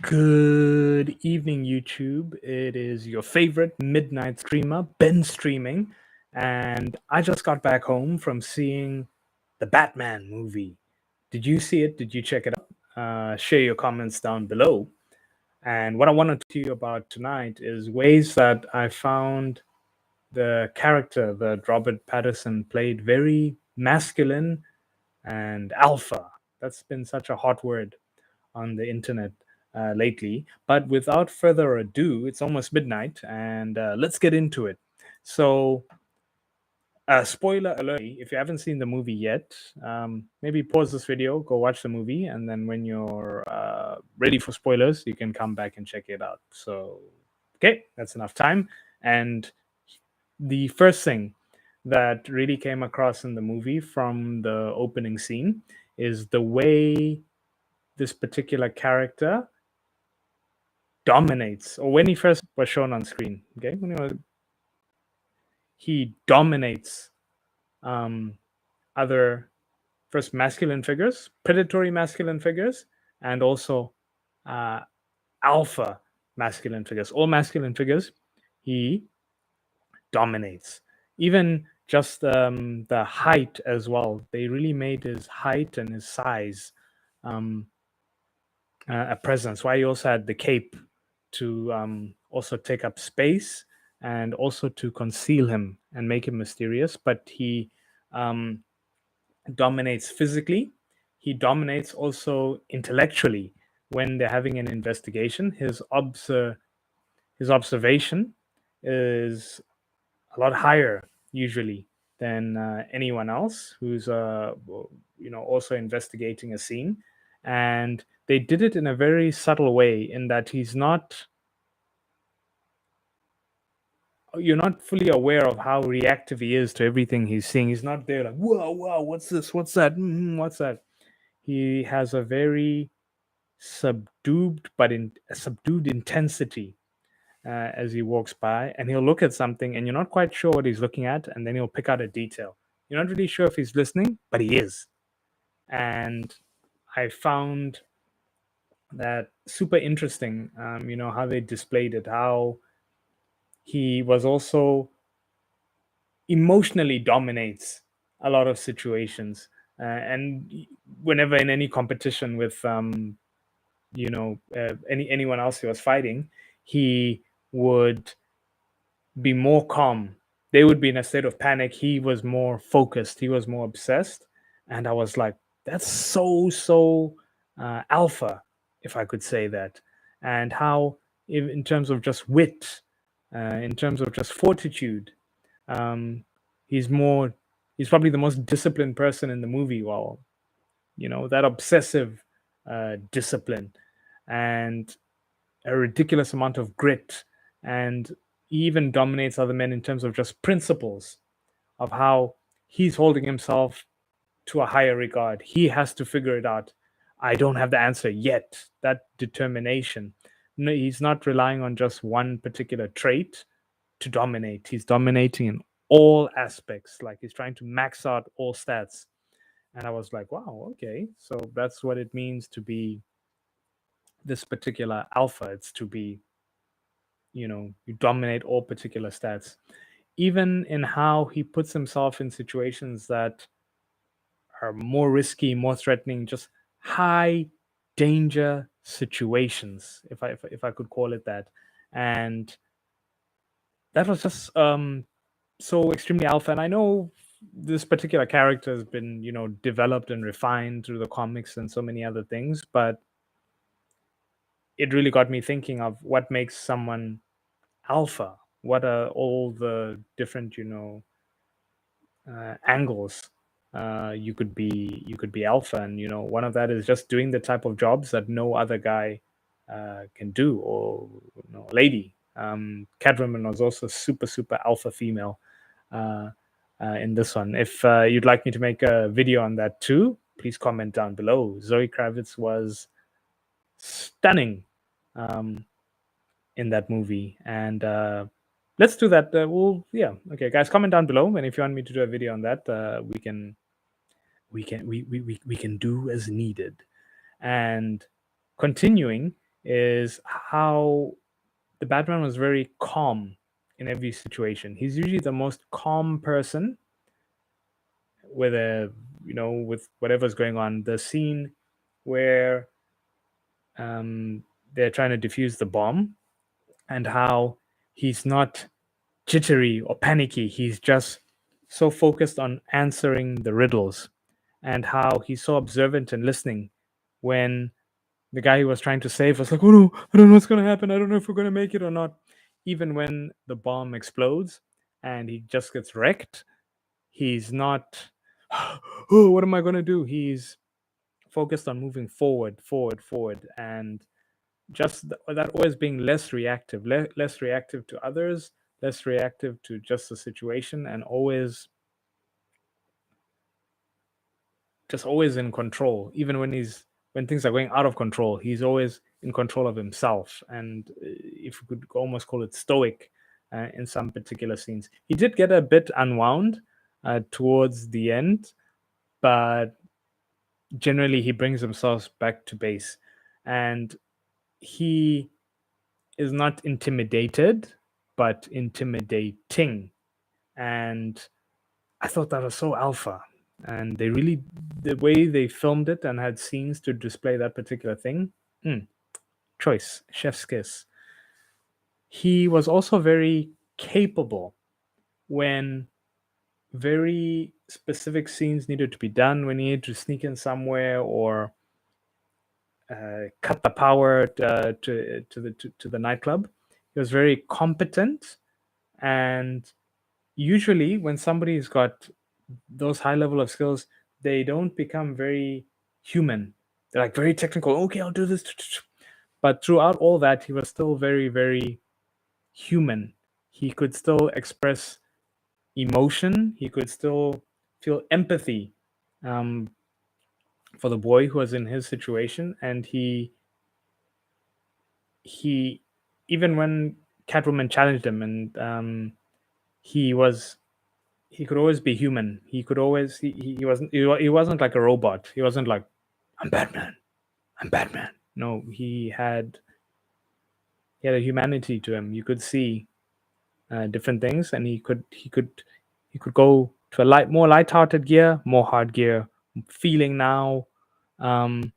Good evening, YouTube. It is your favorite midnight streamer, Ben Streaming, and I just got back home from seeing the Batman movie. Did you see it? Did you check it out? Share your comments down below. And what I want to talk to you about tonight is ways that I found the character that Robert Pattinson played very masculine and alpha. That's been such a hot word on the internet lately. But without further ado, it's almost midnight, and let's get into it. So, spoiler alert: if you haven't seen the movie yet, maybe pause this video, go watch the movie, and then when you're ready for spoilers, you can come back and check it out. So, okay, that's enough time. And the first thing that really came across in the movie from the opening scene is the way this particular character dominates, or when he first was shown on screen, okay, he dominates other first masculine figures, predatory masculine figures, and also alpha masculine figures. All masculine figures, he dominates. Even just the height as well. They really made his height and his size a presence. Why he also had the cape to also take up space and also to conceal him and make him mysterious. But he dominates physically. He dominates also intellectually. When they're having an investigation, his observation is a lot higher usually than anyone else who's also investigating a scene. And they did it in a very subtle way, in that you're not fully aware of how reactive he is to everything he's seeing. He's not there like, whoa, what's this? What's that? What's that? He has a very subdued, but in a subdued intensity as he walks by, and he'll look at something and you're not quite sure what he's looking at, and then he'll pick out a detail. You're not really sure if he's listening, but he is. And I found that super interesting, how they displayed it, how he was also emotionally dominates a lot of situations. And whenever in any competition with anyone else he was fighting, he would be more calm. They would be in a state of panic. He was more focused. He was more obsessed. And I was like, that's so alpha, if I could say that. And how, in terms of just wit, in terms of just fortitude, he's probably the most disciplined person in the movie. Well, that obsessive discipline and a ridiculous amount of grit, and he even dominates other men in terms of just principles of how he's holding himself to a higher regard. He has to figure it out. I don't have the answer yet. That determination. No, he's not relying on just one particular trait to dominate. He's dominating in all aspects. Like, he's trying to max out all stats. And I was like, wow, okay. So that's what it means to be this particular alpha. It's to be, you dominate all particular stats. Even in how he puts himself in situations that are more risky, more threatening, just high danger situations, if I could call it that. And that was just so extremely alpha. And I know this particular character has been, developed and refined through the comics and so many other things, but it really got me thinking of what makes someone alpha. What are all the different, angles you could be alpha, and one of that is just doing the type of jobs that no other guy can do, or lady. Catwoman was also super alpha female in this one. If you'd like me to make a video on that too, please comment down below. Zoe Kravitz was stunning in that movie, and let's do that. Okay, guys, comment down below, and if you want me to do a video on that, we can do as needed. And continuing, is how the Batman was very calm in every situation. He's usually the most calm person with with whatever's going on. The scene where they're trying to defuse the bomb, and how he's not jittery or panicky. He's just so focused on answering the riddles, and how he's so observant and listening when the guy he was trying to save was like, "Oh no, I don't know what's going to happen. I don't know if we're going to make it or not." Even when the bomb explodes and he just gets wrecked, he's not, "Oh, what am I going to do?" He's focused on moving forward, forward, forward, and just that always being less reactive, less reactive to others, less reactive to just the situation, and always just always in control. Even when things are going out of control, he's always in control of himself. And if you could almost call it stoic in some particular scenes, he did get a bit unwound towards the end, but generally he brings himself back to base, and he is not intimidated, but intimidating. And I thought that was so alpha. And they really, the way they filmed it and had scenes to display that particular thing, choice, chef's kiss. He was also very capable when very specific scenes needed to be done, when he needed to sneak in somewhere or cut the power to the nightclub. He was very competent, and usually when somebody's got those high level of skills, they don't become very human. They're like very technical. Okay, I'll do this. But throughout all that, he was still very, very human. He could still express emotion. He could still feel empathy um, for the boy who was in his situation, and he even when Catwoman challenged him, and he was he could always be human. He could always he wasn't like a robot. He wasn't like, I'm Batman. I'm Batman. No, he had a humanity to him. You could see different things, and he could go to a more light-hearted gear, more hard gear, feeling now. Um,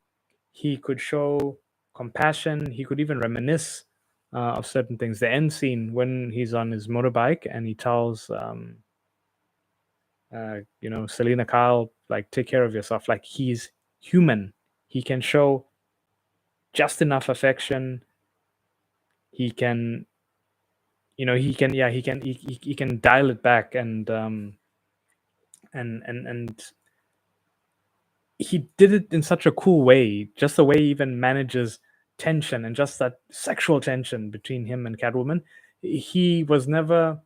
he could show compassion. He could even reminisce of certain things. The end scene when he's on his motorbike and he tells Selena Kyle, like, take care of yourself. Like, he's human. He can show just enough affection. He can, he can dial it back, and he did it in such a cool way. Just the way he even manages tension and just that sexual tension between him and Catwoman. He was never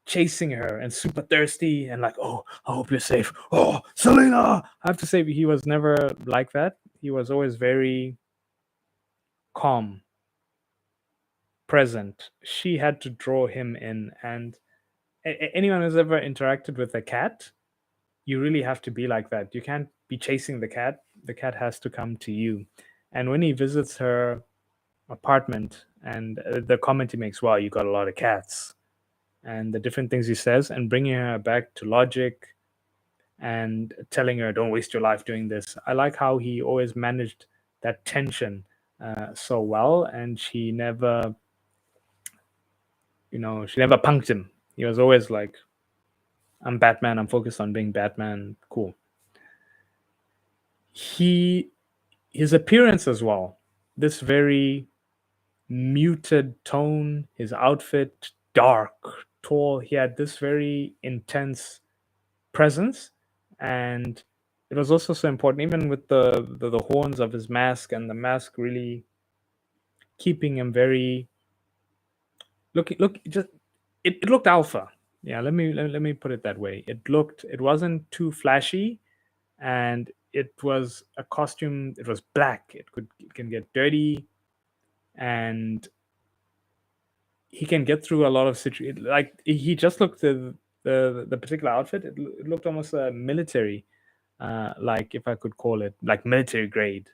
chasing her and super thirsty and like, oh, I hope you're safe. Oh, Selena, I have to say, he was never like that. He was always very calm, present. She had to draw him in, and anyone who's ever interacted with a cat, you really have to be like that. You can't be chasing the cat. The cat has to come to you. And when he visits her apartment, and the comment he makes, wow, you got a lot of cats, and the different things he says, and bringing her back to logic and telling her, don't waste your life doing this. I like how he always managed that tension so well, and she never punked him. He was always like, I'm Batman, I'm focused on being Batman. Cool. His appearance as well, this very muted tone, his outfit, dark, tall. He had this very intense presence, and it was also so important, even with the horns of his mask, and the mask really keeping him very just it looked alpha. Yeah, let me put it that way. It wasn't too flashy, and it was a costume. It was black. It can get dirty, and he can get through a lot of situations. Like, he just looked the particular outfit. It looked almost military, like, if I could call it, like military grade.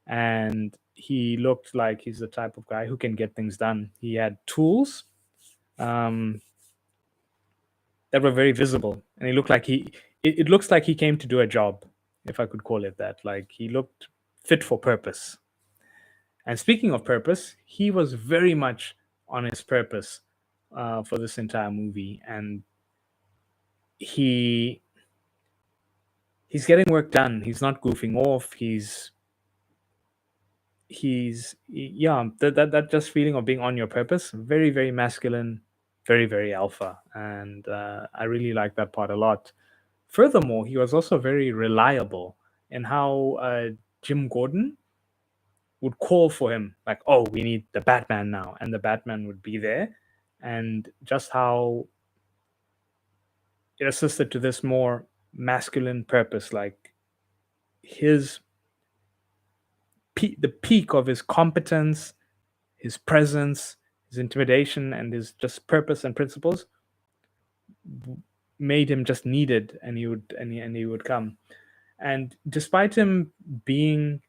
And he looked like he's the type of guy who can get things done. He had tools that were very visible, and he looked like it looks like he came to do a job, if I could call it that. Like, he looked fit for purpose. And speaking of purpose, he was very much on his purpose for this entire movie, and he's getting work done. He's not goofing off. Yeah, that just feeling of being on your purpose, very, very masculine, very, very alpha, and I really like that part a lot. Furthermore, he was also very reliable in how Jim Gordon would call for him, like, oh, we need the Batman now, and the Batman would be there, and just how it assisted to this more masculine purpose, like the peak of his competence, his presence, his intimidation, and his just purpose and principles made him just needed, and he would come. And despite him being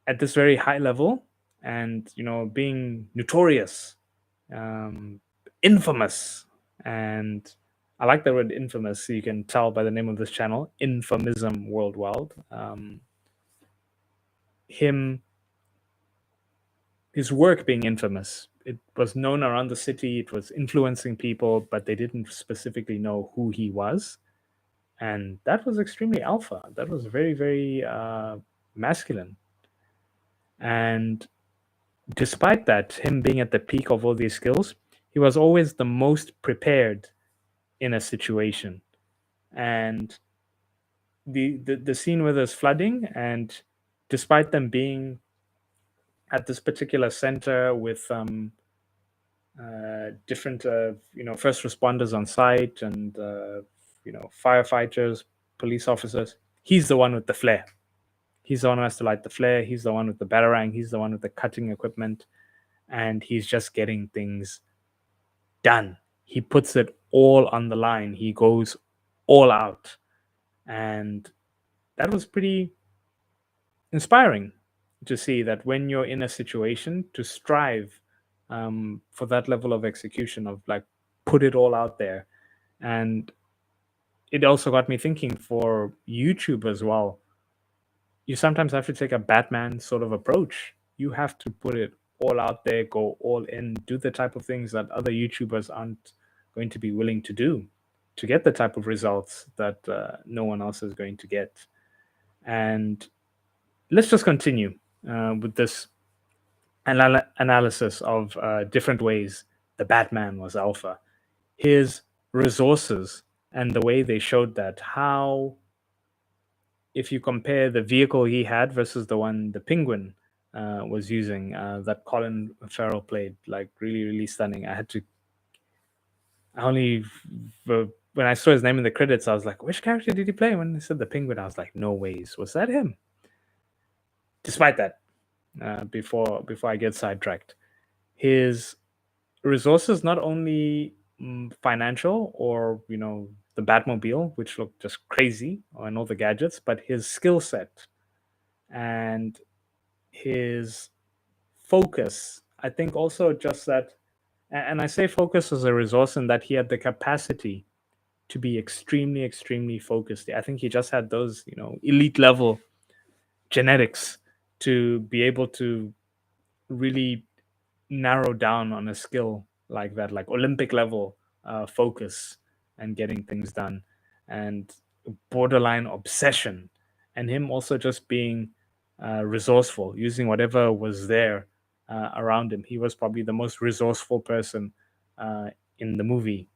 at this very high level, and being notorious, infamous, and I like the word infamous. You can tell by the name of this channel, Infamism Worldwide. His work being infamous, it was known around the city. It was influencing people, but they didn't specifically know who he was, and that was extremely alpha. That was very, very masculine. And despite that, him being at the peak of all these skills, he was always the most prepared in a situation. And the scene where there's flooding, and despite them being at this particular center with different first responders on site, and firefighters, police officers, he's the one with the flare. He's the one who has to light the flare. He's the one with the batarang. He's the one with the cutting equipment, and he's just getting things done. He puts it all on the line. He goes all out, and that was pretty inspiring to see that when you're in a situation, to strive for that level of execution, of like, put it all out there. And it also got me thinking for YouTube as well. You sometimes have to take a Batman sort of approach. You have to put it all out there, go all in, do the type of things that other YouTubers aren't going to be willing to do to get the type of results that no one else is going to get. And let's just continue with this analysis of different ways the Batman was alpha. His resources and the way they showed that, how, if you compare the vehicle he had versus the one the Penguin was using, that Colin Farrell played, like, really, really stunning. When I saw his name in the credits, I was like, which character did he play? When they said the Penguin, I was like, no ways, was that him? Despite that, before I get sidetracked, his resources, not only financial, or the Batmobile, which looked just crazy, and all the gadgets, but his skill set and his focus. I think also just that, and I say focus as a resource, in that he had the capacity to be extremely, extremely focused. I think he just had those, elite level genetics to be able to really narrow down on a skill like that, like Olympic level focus and getting things done, and borderline obsession, and him also just being resourceful, using whatever was there around him. He was probably the most resourceful person in the movie,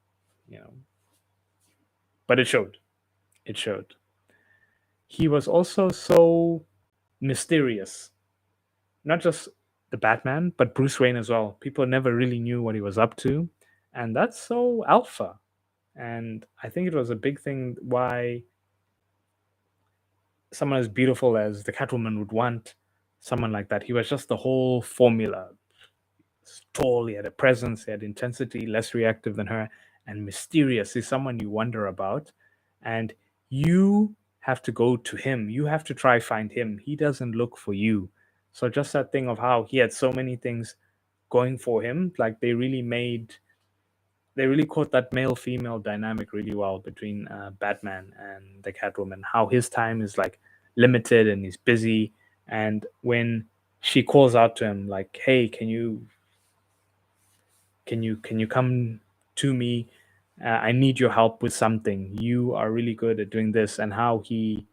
but it showed. It showed. He was also so mysterious, not just the Batman, but Bruce Wayne as well. People never really knew what he was up to, and that's so alpha. And I think it was a big thing why someone as beautiful as the Catwoman would want someone like that. He was just the whole formula. He's tall, he had a presence, he had intensity, less reactive than her, and mysterious. He's someone you wonder about, and you have to go to him. You have to try find him. He doesn't look for you. So just that thing of how he had so many things going for him, like they really caught that male female dynamic really well between Batman and the Catwoman. How his time is like limited and he's busy, and when she calls out to him like, "Hey, can you come to me? I need your help with something. You are really good at doing this," and how he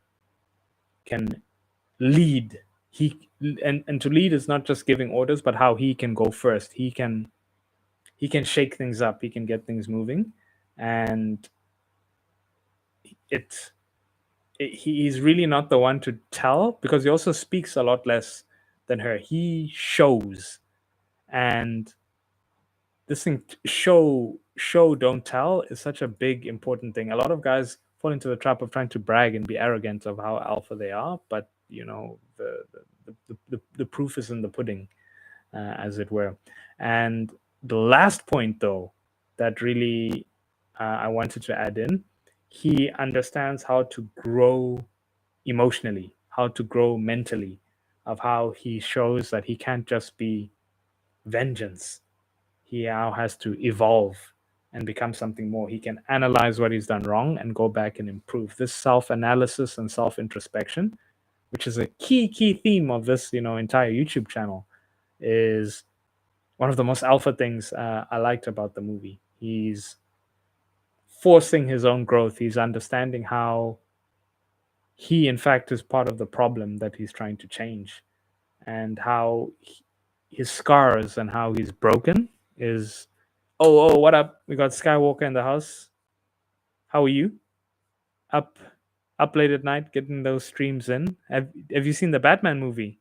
can lead. And to lead is not just giving orders, but how he can go first. He can shake things up. He can get things moving, and it, he's really not the one to tell, because he also speaks a lot less than her. He shows, and this thing, show don't tell, is such a big important thing. A lot of guys fall into the trap of trying to brag and be arrogant of how alpha they are, but the proof is in the pudding, as it were. And the last point, though, that really I wanted to add in, he understands how to grow emotionally, how to grow mentally, of how he shows that he can't just be vengeance. He now has to evolve and become something more. He can analyze what he's done wrong and go back and improve. This self-analysis and self-introspection, which is a key theme of this entire YouTube channel, is one of the most alpha things I liked about the movie. He's forcing his own growth. He's understanding how he, in fact, is part of the problem that he's trying to change, and how his scars and how he's broken is. Oh, what up? We got Skywalker in the house. How are you? Up, up late at night, getting those streams in. Have you seen the Batman movie?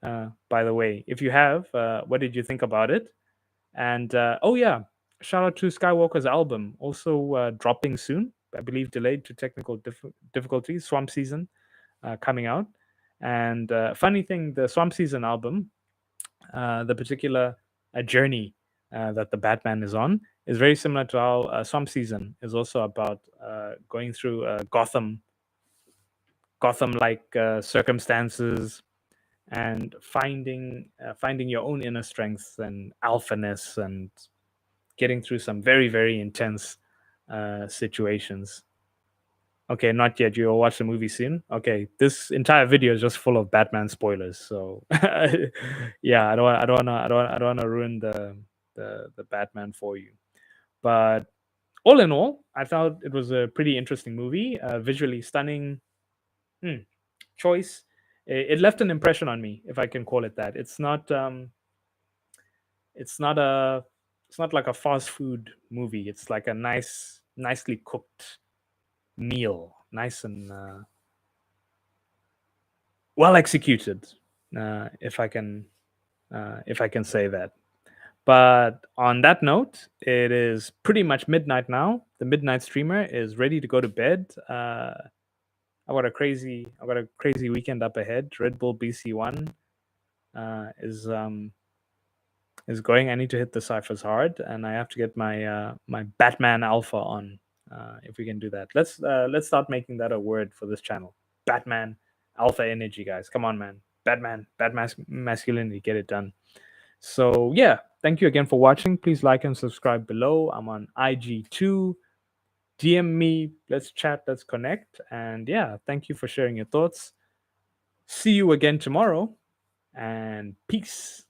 By the way, if you have, what did you think about it? And oh yeah, shout out to Skywalker's album, also dropping soon. I believe delayed to technical difficulties. Swamp Season coming out. And funny thing, the Swamp Season album, the particular journey that the Batman is on, is very similar to how Swamp Season is also about going through Gotham-like circumstances, and finding your own inner strength and alphaness, and getting through some very intense situations. Okay, not yet. You'll watch the movie soon. Okay, this entire video is just full of Batman spoilers. So, yeah, I don't want to ruin the Batman for you. But all in all, I thought it was a pretty interesting movie. Visually stunning. Choice. It left an impression on me, if I can call it that. It's not. It's not a. It's not like a fast food movie. It's like a nicely cooked meal, nice and well executed, if I can say that. But on that note, it is pretty much midnight now. The midnight streamer is ready to go to bed. I've got a crazy weekend up ahead. Red Bull BC1 is going. I need to hit the ciphers hard, and I have to get my Batman Alpha on. If we can do that, let's start making that a word for this channel. Batman Alpha energy, guys. Come on, man. Batman masculinity. Get it done. So yeah, thank you again for watching. Please like and subscribe below. I'm on IG too. DM me. Let's chat. Let's connect. And yeah, thank you for sharing your thoughts. See you again tomorrow. And peace.